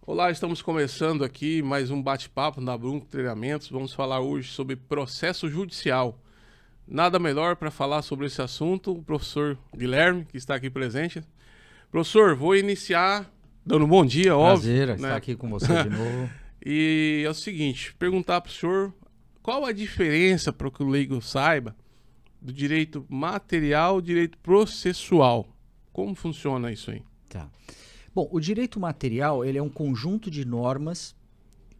Olá, estamos começando aqui mais um bate-papo na Brunco Treinamentos. Vamos falar hoje sobre processo judicial. Nada melhor para falar sobre esse assunto, o professor Guilherme, que está aqui presente. Professor, vou iniciar dando um bom dia, óbvio. Prazer né? estar aqui com você de novo. E é o seguinte, perguntar para o senhor qual a diferença, para que o leigo saiba, do direito material e direito processual. Como funciona isso aí? Tá. Bom, o direito material ele é um conjunto de normas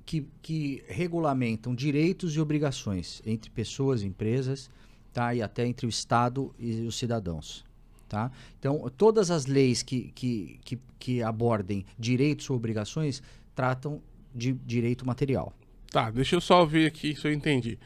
que regulamentam direitos e obrigações entre pessoas, empresas, tá? E até entre o Estado e os cidadãos. Tá? Então, todas as leis que abordem direitos ou obrigações tratam de direito material. Tá, deixa eu só ver aqui se eu entendi.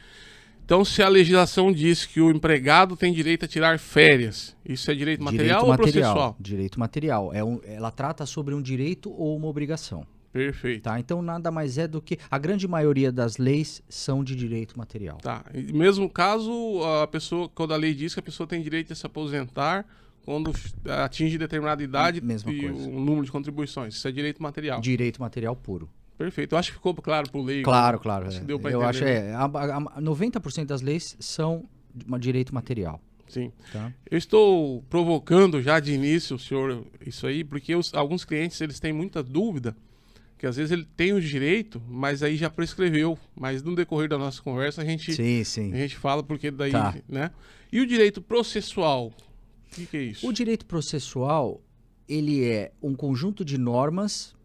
Então, se a legislação diz que o empregado tem direito a tirar férias, isso é direito material ou processual? Direito material. Ela trata sobre um direito ou uma obrigação. Perfeito. Tá? Então, nada mais é do que... A grande maioria das leis são de direito material. Tá. E mesmo caso, a pessoa, quando a lei diz que a pessoa tem direito a se aposentar quando atinge determinada idade Mesma e coisa. um número de contribuições, isso é direito material. Direito material puro. Perfeito. Eu acho que ficou claro para o leigo. Claro, claro. Acho que deu pra Eu acho entender. 90% das leis são de direito material. Sim. Tá? Eu estou provocando já de início, senhor, isso aí, porque alguns clientes eles têm muita dúvida, que às vezes ele tem o direito, mas aí já prescreveu. Mas no decorrer da nossa conversa a gente fala porque daí, Tá. né? E o direito processual, o que é isso? O direito processual, ele é um conjunto de normas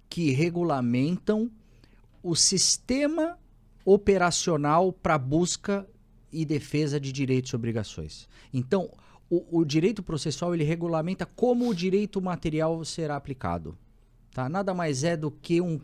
que regulamentam o sistema operacional para busca e defesa de direitos e obrigações. Então, o direito processual ele regulamenta como o direito material será aplicado. Tá? Nada mais é do que um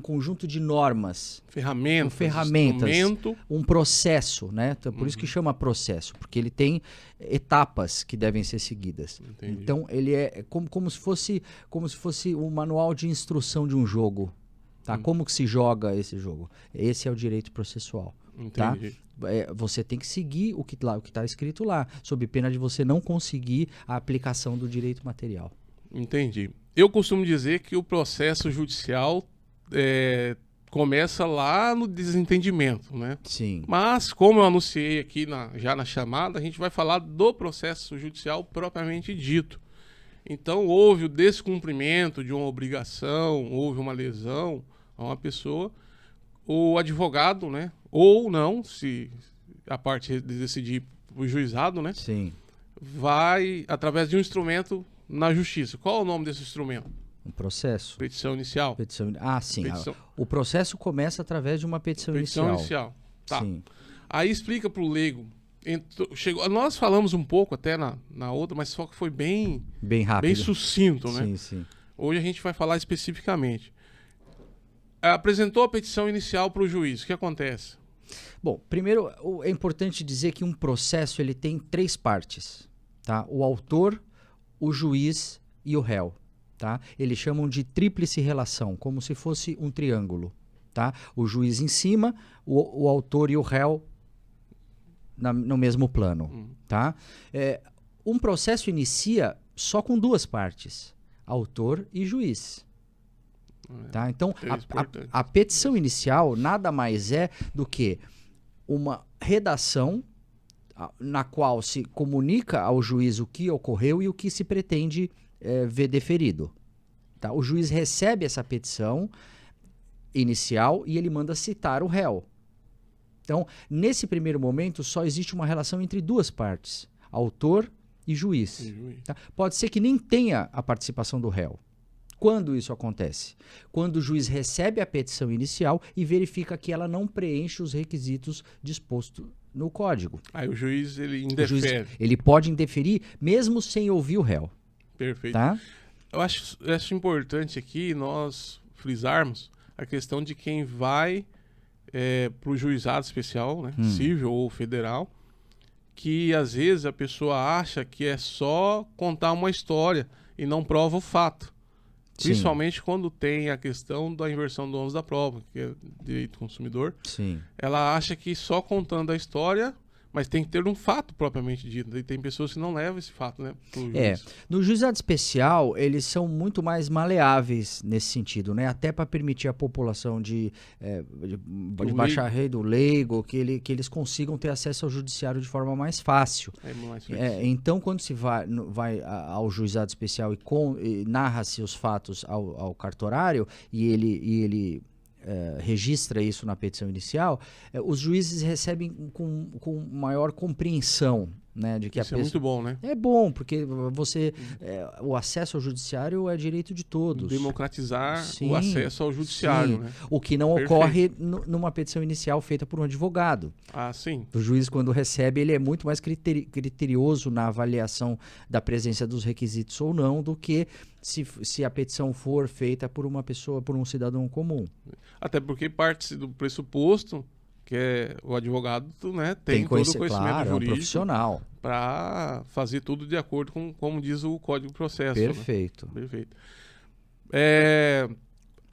conjunto de normas, Ferramentas, instrumento. um processo, né? Então, por isso que chama processo, porque ele tem etapas que devem ser seguidas. Entendi. Então ele é como se fosse um manual de instrução de um jogo, tá? Como que se joga esse jogo? Esse é o direito processual. Entendi. Tá? Você tem que seguir o que está escrito lá, sob pena de você não conseguir a aplicação do direito material. Entendi. Eu costumo dizer que o processo judicial começa lá no desentendimento, né? Sim. Mas, como eu anunciei aqui já na chamada, a gente vai falar do processo judicial propriamente dito. Então, houve o descumprimento de uma obrigação, houve uma lesão a uma pessoa, o advogado, né? Ou não, se a parte decidir o juizado, né? Sim. Vai, através de um instrumento na justiça. Qual é o nome desse instrumento? Um processo. Petição inicial. Sim. Petição. O processo começa através de uma petição inicial. Tá. Sim. Aí explica para o leigo. Nós falamos um pouco até na outra, mas só que foi bem rápido. Bem sucinto, né? Sim. Hoje a gente vai falar especificamente. Apresentou a petição inicial para o juiz. O que acontece? Bom, primeiro é importante dizer que um processo ele tem 3 partes. Tá? O autor, o juiz e o réu. Tá? Eles chamam de tríplice relação, como se fosse um triângulo. Tá? O juiz em cima, o autor e o réu no mesmo plano. Tá? Um processo inicia só com 2 partes, autor e juiz. Tá? Então, a petição inicial nada mais é do que uma redação na qual se comunica ao juiz o que ocorreu e o que se pretende ver deferido. Tá? O juiz recebe essa petição inicial e ele manda citar o réu. Então, nesse primeiro momento, só existe uma relação entre 2 partes, autor e juiz. Tá? Pode ser que nem tenha a participação do réu. Quando isso acontece? Quando o juiz recebe a petição inicial e verifica que ela não preenche os requisitos dispostos no código. Aí o juiz, ele indefere. Ele pode indeferir mesmo sem ouvir o réu. Perfeito. Tá? Eu acho importante aqui nós frisarmos a questão de quem vai para o juizado especial, né, civil ou federal, que às vezes a pessoa acha que é só contar uma história e não prova o fato. Principalmente quando tem a questão da inversão do ônus da prova, que é direito do consumidor. Sim. Ela acha que só contando a história Mas tem que ter um fato propriamente dito. E tem pessoas que não levam esse fato, né, pro juiz. No juizado especial, eles são muito mais maleáveis nesse sentido, né? Até para permitir à população de baixar rei do leigo, que eles consigam ter acesso ao judiciário de forma mais fácil. Então, quando se vai ao juizado especial e narra-se os fatos ao cartorário e ele registra isso na petição inicial, os juízes recebem com maior compreensão, né, de que isso é muito bom, né? É bom, porque o acesso ao judiciário é direito de todos. Democratizar o acesso ao judiciário, né? O que não ocorre numa petição inicial feita por um advogado. Ah, sim. O juiz, quando recebe, ele é muito mais criterioso na avaliação da presença dos requisitos ou não do que se a petição for feita por uma pessoa, por um cidadão comum. Até porque parte do pressuposto que o advogado, né, tem todo o conhecimento jurídico, é um profissional, para fazer tudo de acordo com como diz o Código de Processo. Perfeito. Né? Perfeito.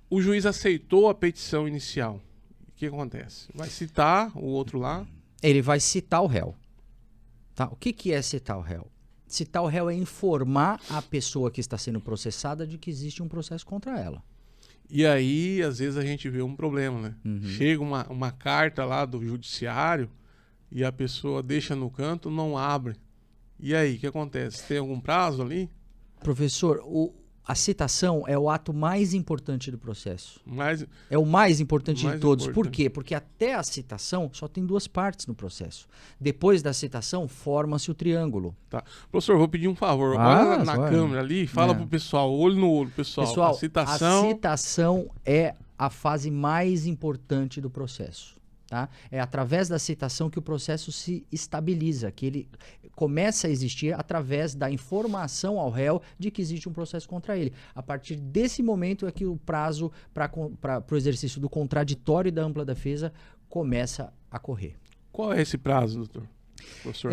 O juiz aceitou a petição inicial. O que acontece? Vai citar o outro lá? Ele vai citar o réu. Tá? O que é citar o réu? Citar o réu é informar a pessoa que está sendo processada de que existe um processo contra ela. E aí, às vezes, a gente vê um problema, né? Chega uma carta lá do judiciário e a pessoa deixa no canto, não abre. E aí, o que acontece? Tem algum prazo ali? Professor, a citação é o ato mais importante do processo. É o mais importante de todos. Por quê? Porque até a citação só tem duas partes no processo. Depois da citação, forma-se o triângulo. Tá. Professor, vou pedir um favor. Olha na câmera ali e fala pro pessoal, olho no olho, pessoal. A citação é a fase mais importante do processo. Tá? É através da citação que o processo se estabiliza, que ele começa a existir através da informação ao réu de que existe um processo contra ele. A partir desse momento é que o prazo para o exercício do contraditório e da ampla defesa começa a correr. Qual é esse prazo, doutor? Professor?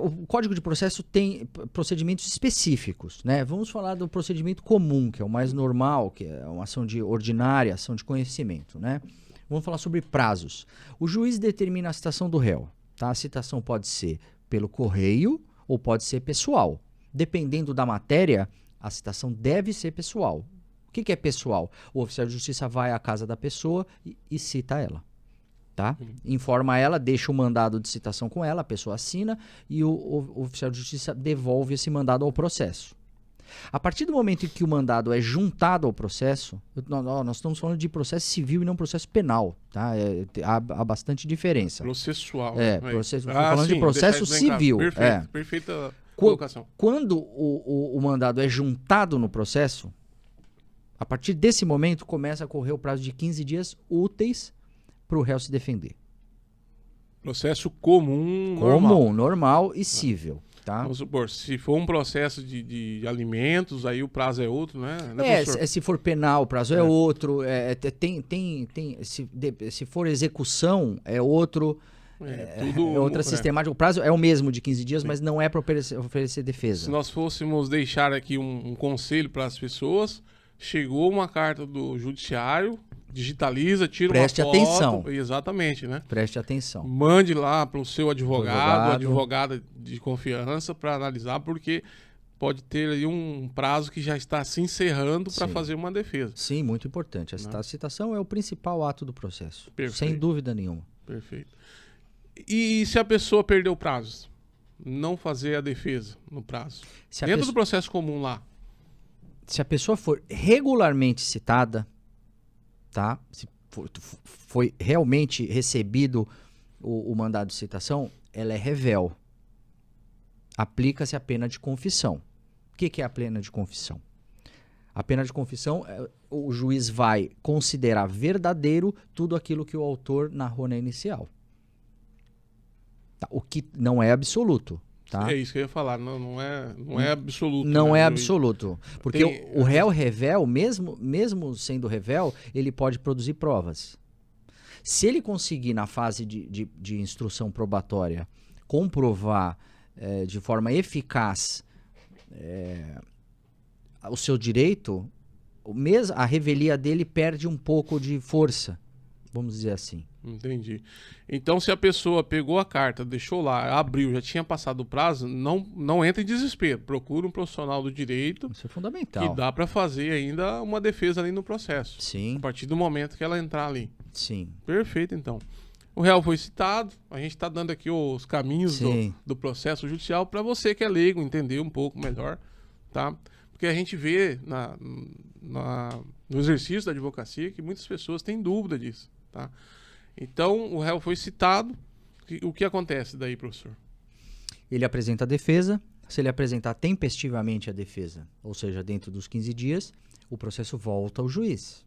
O Código de Processo tem procedimentos específicos, né? Vamos falar do procedimento comum, que é o mais normal, que é uma ação ordinária, ação de conhecimento, né? Vamos falar sobre prazos. O juiz determina a citação do réu, tá? A citação pode ser pelo correio ou pode ser pessoal. Dependendo da matéria, a citação deve ser pessoal. O que é pessoal? O oficial de justiça vai à casa da pessoa e cita ela. Tá? Informa ela, deixa o mandado de citação com ela, a pessoa assina e o oficial de justiça devolve esse mandado ao processo. A partir do momento em que o mandado é juntado ao processo, nós estamos falando de processo civil e não processo penal, tá? Há bastante diferença. Processual. Falando de processo civil. Perfeita colocação. Quando o mandado é juntado no processo, a partir desse momento começa a correr o prazo de 15 dias úteis para o réu se defender. Processo comum, normal e cível. Tá? Vamos supor, se for um processo de alimentos, aí o prazo é outro, né? Se for penal, o prazo é outro. Se for execução, é outro. Outra sistemática. O prazo é o mesmo de 15 dias, mas não é para oferecer defesa. Se nós fôssemos deixar aqui um conselho para as pessoas, chegou uma carta do judiciário, digitaliza, tira uma foto. Preste atenção. Exatamente, né? Preste atenção. Mande lá para o seu advogado, advogada de confiança para analisar, porque pode ter ali um prazo que já está se encerrando para fazer uma defesa. Sim, muito importante. A citação é o principal ato do processo. Perfeito. Sem dúvida nenhuma. Perfeito. E se a pessoa perdeu o prazo? Não fazer a defesa no prazo? Dentro do processo comum lá. Se a pessoa for regularmente citada, tá? Se foi realmente recebido o mandado de citação, ela é revel. Aplica-se a pena de confissão. O que é a pena de confissão? A pena de confissão, o juiz vai considerar verdadeiro tudo aquilo que o autor narrou na inicial. Tá? O que não é absoluto. Tá? É isso que eu ia falar, não é absoluto. Não é absoluto, porque o réu revel, mesmo sendo revel, ele pode produzir provas. Se ele conseguir, na fase de instrução probatória, comprovar de forma eficaz o seu direito, a revelia dele perde um pouco de força, vamos dizer assim. Entendi. Então, se a pessoa pegou a carta, deixou lá, abriu, já tinha passado o prazo, não entra em desespero. Procura um profissional do direito. Isso é fundamental. Que dá para fazer ainda uma defesa ali no processo. Sim. A partir do momento que ela entrar ali. Sim. Perfeito, então. O réu foi citado. A gente está dando aqui os caminhos do processo judicial para você que é leigo entender um pouco melhor, tá? Porque a gente vê no exercício da advocacia que muitas pessoas têm dúvida disso, tá? Então, o réu foi citado. O que acontece daí, professor? Ele apresenta a defesa. Se ele apresentar tempestivamente a defesa, ou seja, dentro dos 15 dias, o processo volta ao juiz.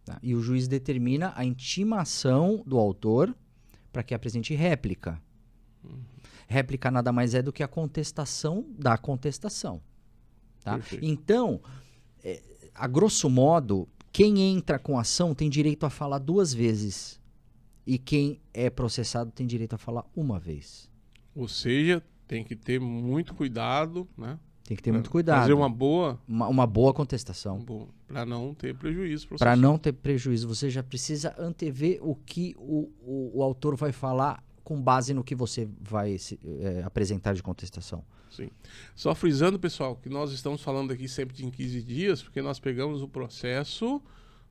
Tá? E o juiz determina a intimação do autor para que apresente réplica. Réplica nada mais é do que a contestação da contestação. Tá? Então, a grosso modo, quem entra com ação tem direito a falar 2 vezes. E quem é processado tem direito a falar 1 vez. Ou seja, tem que ter muito cuidado, né? Tem que ter muito cuidado. Fazer uma boa contestação. Para não ter prejuízo. Para não ter prejuízo. Você já precisa antever o que o autor vai falar com base no que você vai apresentar de contestação. Sim. Só frisando, pessoal, que nós estamos falando aqui sempre de 15 dias, porque nós pegamos o processo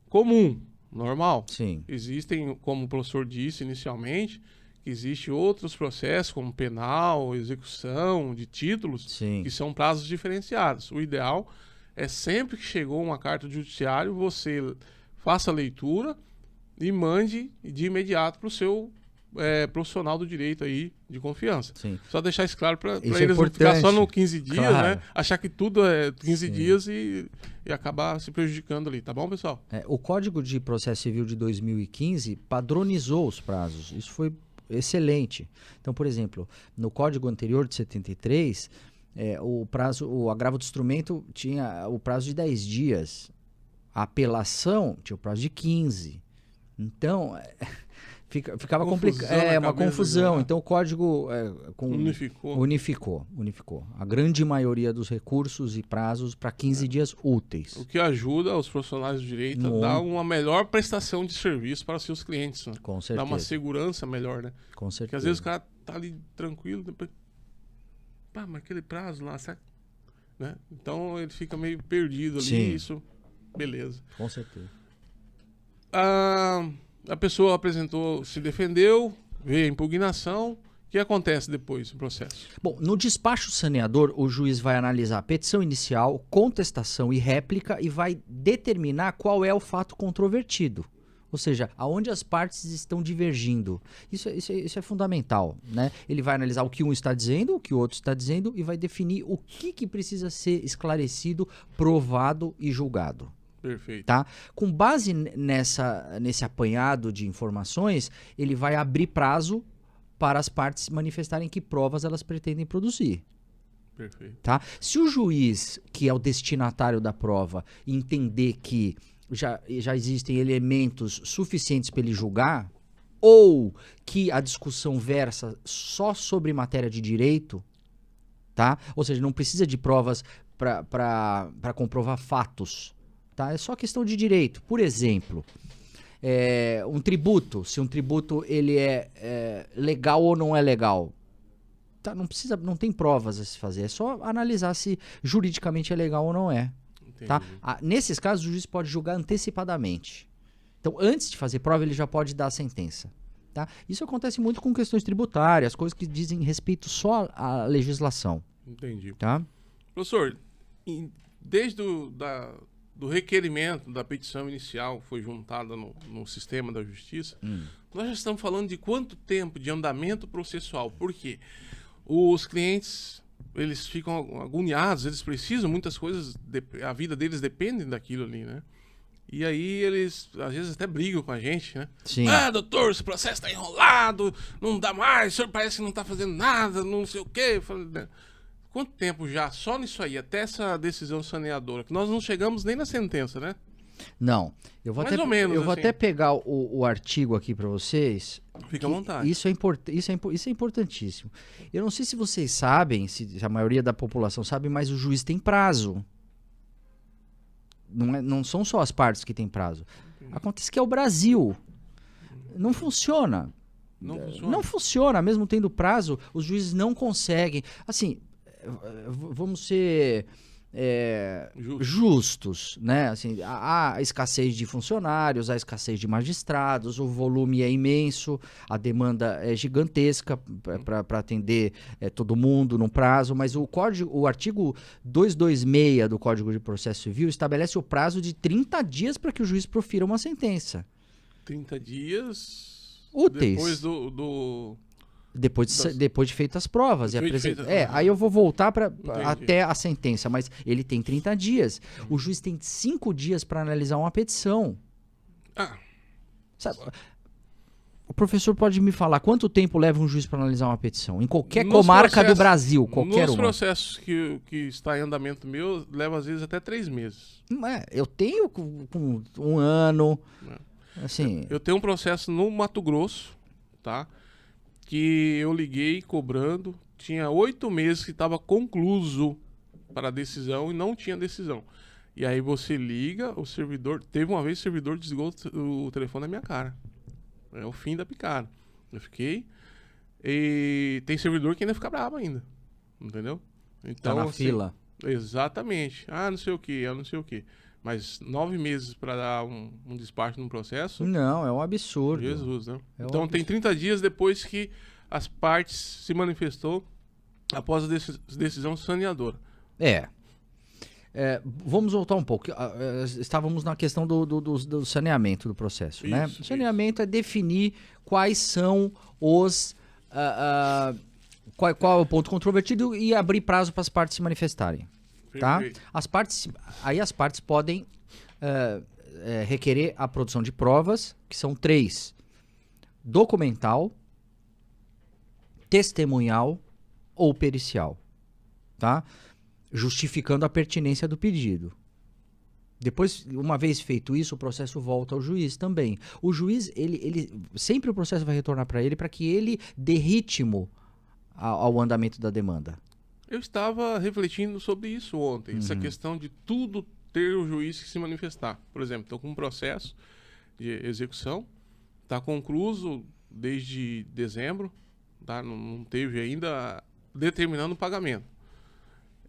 comum, normal. Sim. Existem, como o professor disse inicialmente, existem outros processos, como penal, execução de títulos, Sim. que são prazos diferenciados. O ideal é sempre que chegou uma carta do judiciário, você faça a leitura e mande de imediato para o seu profissional do direito aí de confiança. Sim. Só deixar isso claro para eles é não ficar só no 15 dias, claro. né? Achar que tudo é 15 Sim. dias e acabar se prejudicando ali, tá bom, pessoal? O Código de Processo Civil de 2015 padronizou os prazos. Isso foi excelente. Então, por exemplo, no Código anterior de 73, o agravo do instrumento tinha o prazo de 10 dias. A apelação tinha o prazo de 15. Então, ficava complicado. Uma confusão. Então, o Código unificou a grande maioria dos recursos e prazos para 15 dias úteis. O que ajuda os profissionais do direito a dar uma melhor prestação de serviço para os seus clientes. Né? Com certeza. Dar uma segurança melhor, né? Com certeza. Porque às vezes o cara tá ali tranquilo, depois... Pá, mas aquele prazo lá, sabe? Né? Então ele fica meio perdido ali. Sim. Isso, beleza. Com certeza. A pessoa apresentou, se defendeu, veio a impugnação. O que acontece depois do processo? Bom, no despacho saneador, o juiz vai analisar a petição inicial, contestação e réplica e vai determinar qual é o fato controvertido. Ou seja, aonde as partes estão divergindo. Isso é fundamental, né? Ele vai analisar o que um está dizendo, o que o outro está dizendo e vai definir o que precisa ser esclarecido, provado e julgado. Perfeito. Tá? Com base nesse apanhado de informações, ele vai abrir prazo para as partes manifestarem que provas elas pretendem produzir. Perfeito. Tá? Se o juiz, que é o destinatário da prova, entender que já existem elementos suficientes para ele julgar, ou que a discussão versa só sobre matéria de direito, tá? Ou seja, não precisa de provas para comprovar fatos. Tá? É só questão de direito. Por exemplo, um tributo. Se um tributo ele é legal ou não é legal. Tá? Não tem provas a se fazer. É só analisar se juridicamente é legal ou não é. Tá? Nesses casos, o juiz pode julgar antecipadamente. Então, antes de fazer prova, ele já pode dar a sentença. Tá? Isso acontece muito com questões tributárias, coisas que dizem respeito só à legislação. Entendi. Tá? Professor, desde do requerimento da petição inicial foi juntada no sistema da justiça, nós já estamos falando de quanto tempo de andamento processual. Por quê? Os clientes, eles ficam agoniados, eles precisam, muitas coisas, a vida deles depende daquilo ali, né? E aí eles, às vezes, até brigam com a gente, né? Sim. Doutor, esse processo está enrolado, não dá mais, o senhor parece que não está fazendo nada, não sei o quê. Eu falei, né? Quanto tempo já, só nisso aí, até essa decisão saneadora, que nós não chegamos nem na sentença, né? Não. Eu vou até pegar o artigo aqui para vocês. Fica à vontade. Isso é importantíssimo. Eu não sei se vocês sabem, se a maioria da população sabe, mas o juiz tem prazo. Não são só as partes que têm prazo. Acontece que é o Brasil. Não funciona. Não funciona, mesmo tendo prazo, os juízes não conseguem. Assim, vamos ser justos, né? Assim, há escassez de funcionários, há escassez de magistrados, o volume é imenso, a demanda é gigantesca para atender todo mundo no prazo, mas o artigo 226 do Código de Processo Civil estabelece o prazo de 30 dias para que o juiz profira uma sentença. 30 dias úteis. Depois de feitas as provas. Aí eu vou voltar até a sentença, mas ele tem 30 dias. O juiz tem 5 dias para analisar uma petição. Sabe, o professor pode me falar quanto tempo leva um juiz para analisar uma petição? Em qualquer comarca do Brasil, qualquer Nos processos que está em andamento meu, leva às vezes até 3 meses. Eu tenho com 1 ano. Assim, eu tenho um processo no Mato Grosso, tá? Que eu liguei cobrando, tinha 8 meses que estava concluso para a decisão e não tinha decisão. E aí você liga, o servidor... Teve uma vez o servidor desligou o telefone na minha cara. É o fim da picada. Eu fiquei... E tem servidor que ainda fica bravo ainda. Entendeu? Então, tá na fila. Exatamente. Não sei o que, não sei o que. Mas 9 meses para dar um despacho num processo... Não, é um absurdo. Jesus, né? Então tem 30 dias depois que as partes se manifestou após a decisão saneadora. Vamos voltar um pouco. Estávamos na questão do saneamento do processo, né? O saneamento é definir quais são os... qual é o ponto controvertido e abrir prazo para as partes se manifestarem. Tá? As partes podem requerer a produção de provas, que são 3: documental, testemunhal ou pericial, tá? Justificando a pertinência do pedido. Depois, uma vez feito isso, o processo volta ao juiz também. O juiz, sempre o processo vai retornar para ele para que ele dê ritmo ao andamento da demanda. Eu estava refletindo sobre isso ontem, essa questão de tudo ter o juiz que se manifestar. Por exemplo, estou com um processo de execução, está concluído desde dezembro, tá? Não teve ainda determinando o pagamento.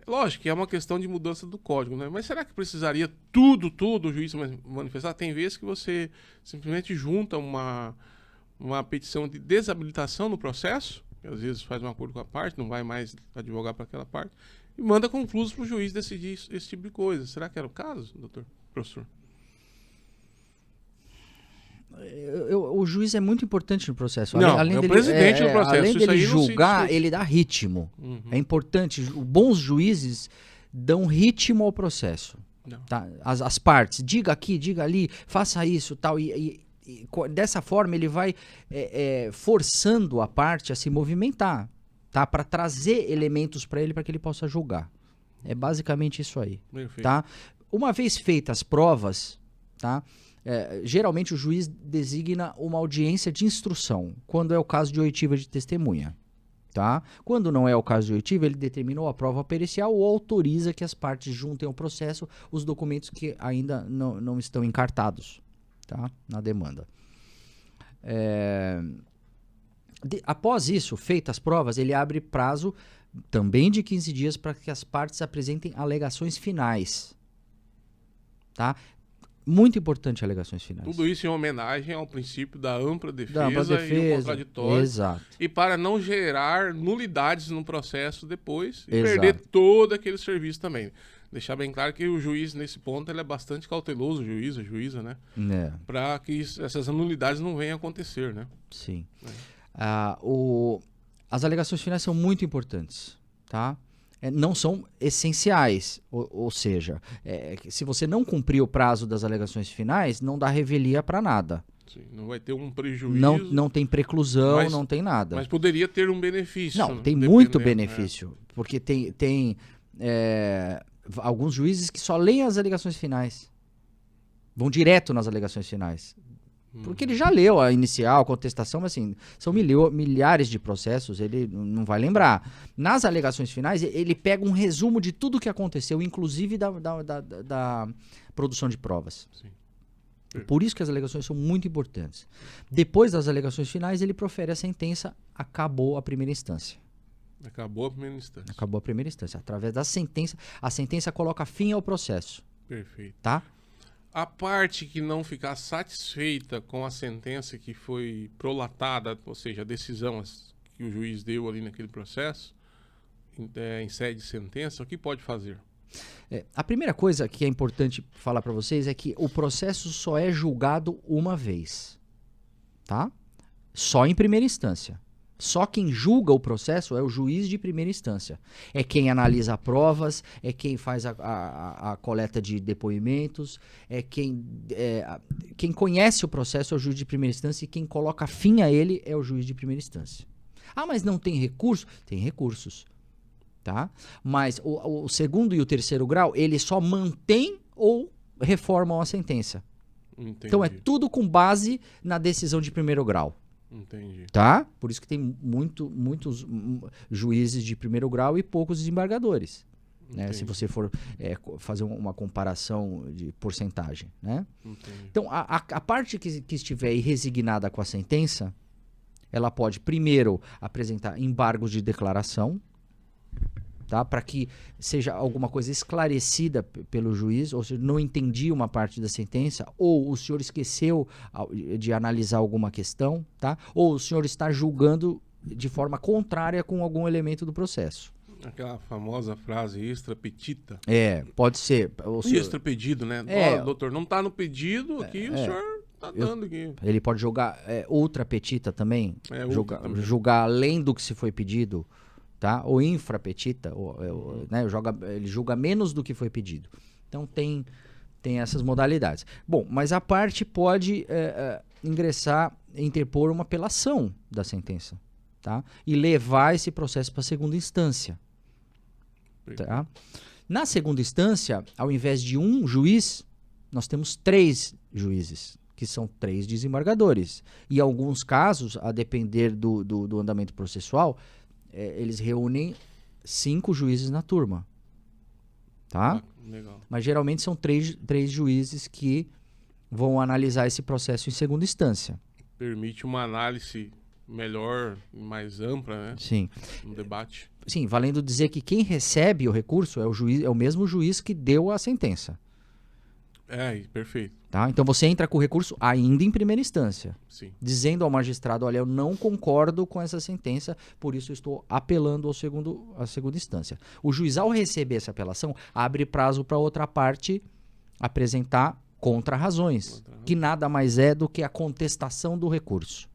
Lógico que é uma questão de mudança do código, né? Mas será que precisaria tudo o juiz se manifestar? Tem vezes que você simplesmente junta uma petição de desabilitação no processo, às vezes faz um acordo com a parte, não vai mais advogar para aquela parte, e manda conclusos para o juiz decidir esse tipo de coisa. Será que era o caso, professor? O juiz é muito importante no processo. Além dele, o presidente do processo. Além dele julgar, ele dá ritmo. É importante. Bons juízes dão ritmo ao processo. Tá? As partes, diga aqui, diga ali, faça isso, tal, e dessa forma ele vai forçando a parte a se movimentar, tá? Para trazer elementos para ele, para que ele possa julgar. É basicamente isso aí. Tá? Uma vez feitas as provas, tá? Geralmente o juiz designa uma audiência de instrução, quando é o caso de oitiva de testemunha. Tá? Quando não é o caso de oitiva, ele determinou a prova pericial ou autoriza que as partes juntem ao processo os documentos que ainda não estão encartados. Tá? Na demanda. Após isso, feitas as provas, ele abre prazo também de 15 dias para que as partes apresentem alegações finais. Tá? Muito importante alegações finais. Tudo isso em homenagem ao princípio da ampla defesa e o contraditório. Exato. E para não gerar nulidades no processo depois e perder todo aquele serviço também. Deixar bem claro que o juiz, nesse ponto, ele é bastante cauteloso, a juíza, né? Para que essas nulidades não venham a acontecer, né? Sim. As alegações finais são muito importantes, tá? Não são essenciais, ou seja, se você não cumprir o prazo das alegações finais, não dá revelia para nada. Sim, não vai ter um prejuízo. Não tem preclusão, não tem nada. Mas poderia ter um benefício. Não, tem muito benefício, porque tem alguns juízes que só leem as alegações finais. Vão direto nas alegações finais. Porque ele já leu a inicial, a contestação, mas assim, são milhares de processos, ele não vai lembrar. Nas alegações finais, ele pega um resumo de tudo o que aconteceu, inclusive da produção de provas. Sim. Por isso que as alegações são muito importantes. Depois das alegações finais, ele profere a sentença, acabou a primeira instância. Acabou a primeira instância. Acabou a primeira instância. Através da sentença, a sentença coloca fim ao processo. Perfeito. Tá? A parte que não ficar satisfeita com a sentença que foi prolatada, ou seja, a decisão que o juiz deu ali naquele processo, em sede de sentença, o que pode fazer? A primeira coisa que é importante falar para vocês é que o processo só é julgado uma vez. Tá? Só em primeira instância. Só quem julga o processo é o juiz de primeira instância. É quem analisa provas, é quem faz a coleta de depoimentos, quem conhece o processo é o juiz de primeira instância e quem coloca fim a ele é o juiz de primeira instância. Ah, mas não tem recurso? Tem recursos. Tá? Mas o segundo e o terceiro grau, eles só mantêm ou reformam a sentença. Entendi. Então é tudo com base na decisão de primeiro grau. Entendi. Tá? Por isso que tem muitos juízes de primeiro grau e poucos desembargadores. Né? Se você for fazer uma comparação de porcentagem. Né? Então, a parte que estiver irresignada com a sentença, ela pode primeiro apresentar embargos de declaração, tá? Para que seja alguma coisa esclarecida pelo juiz, ou seja, não entendi uma parte da sentença, ou o senhor esqueceu de analisar alguma questão, tá? Ou o senhor está julgando de forma contrária com algum elemento do processo. Aquela famosa frase extra petita. Pode ser. Extra pedido, né? Doutor, não está no pedido aqui, o senhor está dando aqui. Ele pode jogar outra petita também, julgar além do que se foi pedido. Tá? Ou infrapetita, né? Ele julga menos do que foi pedido. Então tem essas modalidades. Bom, mas a parte pode interpor uma apelação da sentença, tá? E levar esse processo para a segunda instância. Tá? Na segunda instância, ao invés de um juiz, nós temos 3 juízes, que são 3 desembargadores. E em alguns casos, a depender do andamento processual, eles reúnem 5 juízes na turma, tá? Legal. Mas geralmente são 3 juízes que vão analisar esse processo em segunda instância. Permite uma análise melhor, mais ampla, né? Sim. No debate. Sim, valendo dizer que quem recebe o recurso é o mesmo juiz que deu a sentença. Perfeito. Tá? Então você entra com o recurso ainda em primeira instância. Sim. Dizendo ao magistrado, olha, eu não concordo com essa sentença, por isso eu estou apelando à segunda instância. O juiz, ao receber essa apelação, abre prazo para outra parte apresentar contrarrazões, que nada mais é do que a contestação do recurso.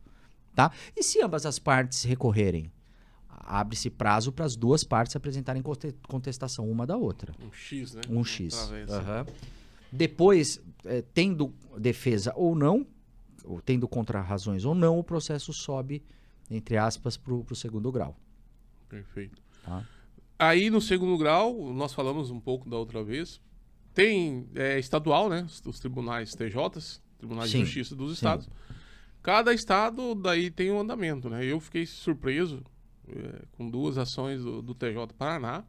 Tá? E se ambas as partes recorrerem? Abre-se prazo para as 2 partes apresentarem contestação uma da outra. Um X, né? Um X. Depois, tendo defesa ou não, ou tendo contrarrazões ou não, o processo sobe, entre aspas, para o segundo grau. Perfeito. Tá? Aí, no segundo grau, nós falamos um pouco da outra vez, tem estadual, né? Os tribunais TJs, Tribunais de Justiça dos Estados. Cada estado daí tem um andamento, né? Eu fiquei surpreso com 2 ações do TJ Paraná,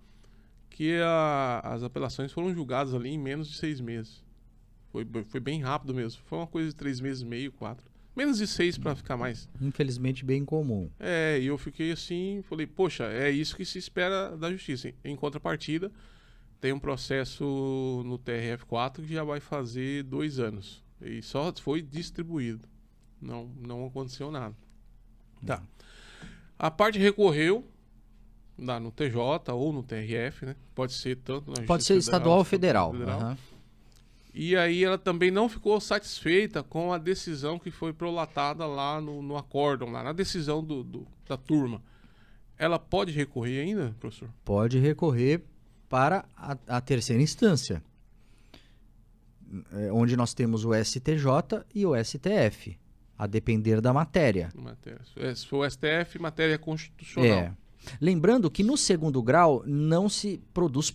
que as apelações foram julgadas ali em menos de 6 meses. Foi bem rápido mesmo. Foi uma coisa de 3 meses e meio, 4. Menos de 6 para ficar mais. Infelizmente, bem comum. E eu fiquei assim, falei, poxa, é isso que se espera da justiça. Em contrapartida, tem um processo no TRF4 que já vai fazer 2 anos. E só foi distribuído. Não aconteceu nada. Tá. A parte recorreu no TJ ou no TRF, né? Pode ser tanto na Justiça Pode ser estadual ou federal. E aí ela também não ficou satisfeita com a decisão que foi prolatada lá no acórdão, lá na decisão da turma. Ela pode recorrer ainda, professor? Pode recorrer para a terceira instância, onde nós temos o STJ e o STF, a depender da matéria. Se for o STF, matéria constitucional. Lembrando que no segundo grau não se produz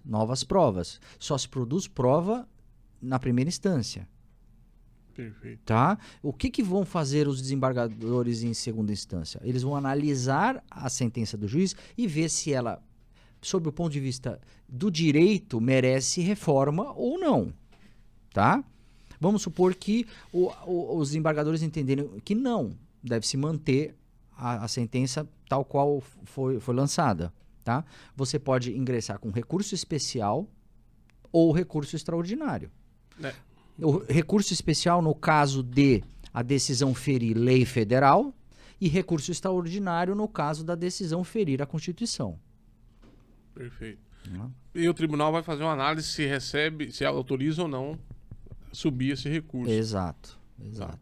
novas provas. Só se produz prova na primeira instância. Perfeito. Tá? O que vão fazer os desembargadores em segunda instância? Eles vão analisar a sentença do juiz e ver se ela, sob o ponto de vista do direito, merece reforma ou não. Tá? Vamos supor que os desembargadores entenderem que não, deve-se manter a sentença tal qual foi lançada. Tá? Você pode ingressar com recurso especial ou recurso extraordinário. O recurso especial no caso de a decisão ferir lei federal e recurso extraordinário no caso da decisão ferir a Constituição. Perfeito. E o tribunal vai fazer uma análise se recebe, se autoriza ou não subir esse recurso. Exato. Tá.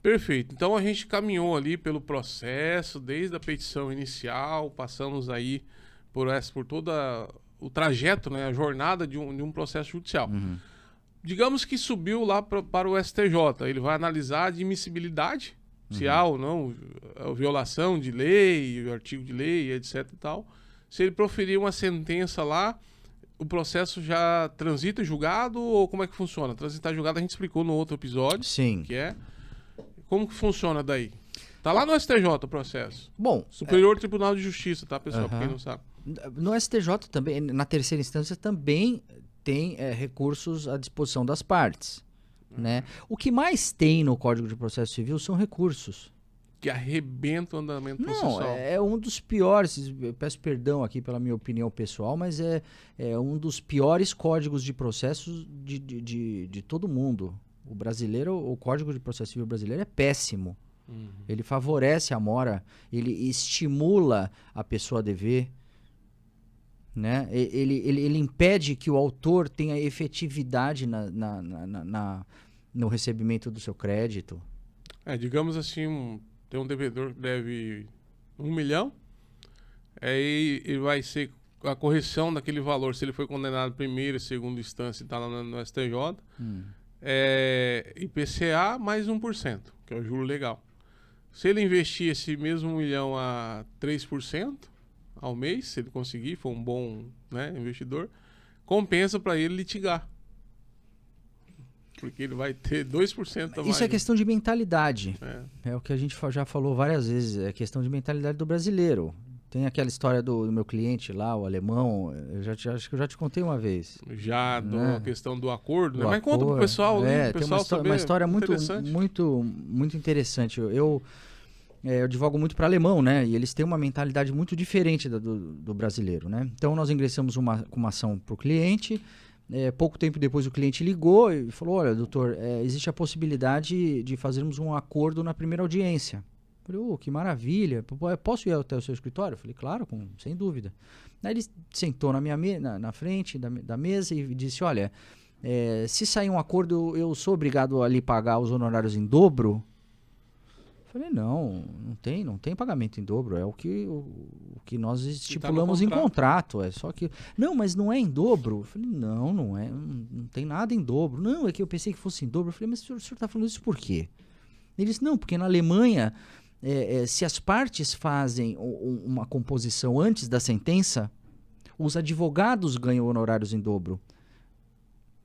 Perfeito. Então a gente caminhou ali pelo processo, desde a petição inicial, passamos aí por todo o trajeto, né, a jornada de um processo judicial. Uhum. Digamos que subiu lá para o STJ, ele vai analisar a admissibilidade, se há ou não a violação de lei, artigo de lei, etc e tal. Se ele proferir uma sentença lá, o processo já transita julgado ou como é que funciona? Transitar julgado a gente explicou no outro episódio. Sim. Que é... Como que funciona daí? Tá lá no STJ o processo. Bom, Superior Tribunal de Justiça, tá, pessoal? Pra quem não sabe. No STJ também, na terceira instância também tem recursos à disposição das partes. Né? O que mais tem no Código de Processo Civil são recursos. Que arrebenta o andamento processual. Não, é um dos piores, eu peço perdão aqui pela minha opinião pessoal, mas é um dos piores códigos de processos de todo mundo. O brasileiro, o Código de Processo Civil brasileiro é péssimo. Uhum. Ele favorece a mora, ele estimula a pessoa a dever, né? Ele impede que o autor tenha efetividade no recebimento do seu crédito. Digamos assim, tem um devedor que deve 1 milhão, aí ele vai ser a correção daquele valor, se ele foi condenado primeira e segunda instância e está lá no STJ, IPCA mais 1%, que é o juro legal. Se ele investir esse mesmo 1 milhão a 3% ao mês, se ele conseguir, for um bom, né, investidor, compensa para ele litigar. Porque ele vai ter 2% a mais. Isso é questão de mentalidade. É o que a gente já falou várias vezes, é questão de mentalidade do brasileiro. Tem aquela história do meu cliente lá, o alemão, acho que eu já te contei uma vez. Já, né? A questão do acordo, né? Mas conta pro pessoal, né? Tem uma história muito interessante. Eu advogo muito para alemão, né? E eles têm uma mentalidade muito diferente do brasileiro, né? Então nós ingressamos com uma ação para o cliente. Pouco tempo depois o cliente ligou e falou: olha, doutor, existe a possibilidade de fazermos um acordo na primeira audiência. Eu falei: que maravilha, posso ir até o seu escritório? Eu falei: claro, sem dúvida. Aí ele sentou na frente da mesa e disse: olha, se sair um acordo, eu sou obrigado a lhe pagar os honorários em dobro? Eu falei: não tem pagamento em dobro, é o que nós estipulamos em contrato. É só que, não, mas não é em dobro. Eu falei: não é, não tem nada em dobro. Não, é que eu pensei que fosse em dobro. Eu falei: mas o senhor está falando isso por quê? Ele disse: não, porque na Alemanha, se as partes fazem uma composição antes da sentença, os advogados ganham honorários em dobro.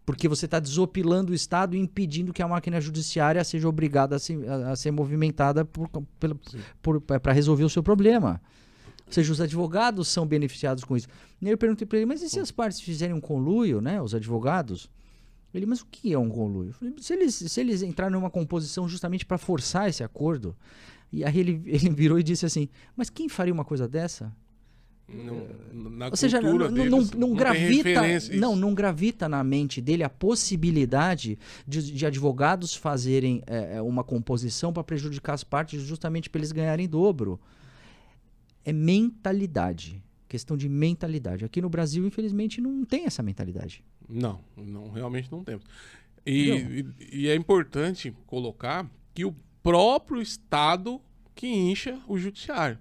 Porque você está desopilando o Estado e impedindo que a máquina judiciária seja obrigada a ser movimentada para resolver o seu problema. Ou seja, os advogados são beneficiados com isso. E aí eu perguntei para ele: mas e se as partes fizerem um conluio, né, os advogados? Ele: mas o que é um conluio? Eu falei: se eles entrarem numa composição justamente para forçar esse acordo. E aí ele virou e disse assim: mas quem faria uma coisa dessa? Ou seja, não gravita na mente dele a possibilidade de advogados fazerem uma composição para prejudicar as partes justamente para eles ganharem dobro. É mentalidade. Questão de mentalidade. Aqui no Brasil, infelizmente, não tem essa mentalidade. Não, realmente não temos. E é importante colocar que o próprio Estado que incha o judiciário.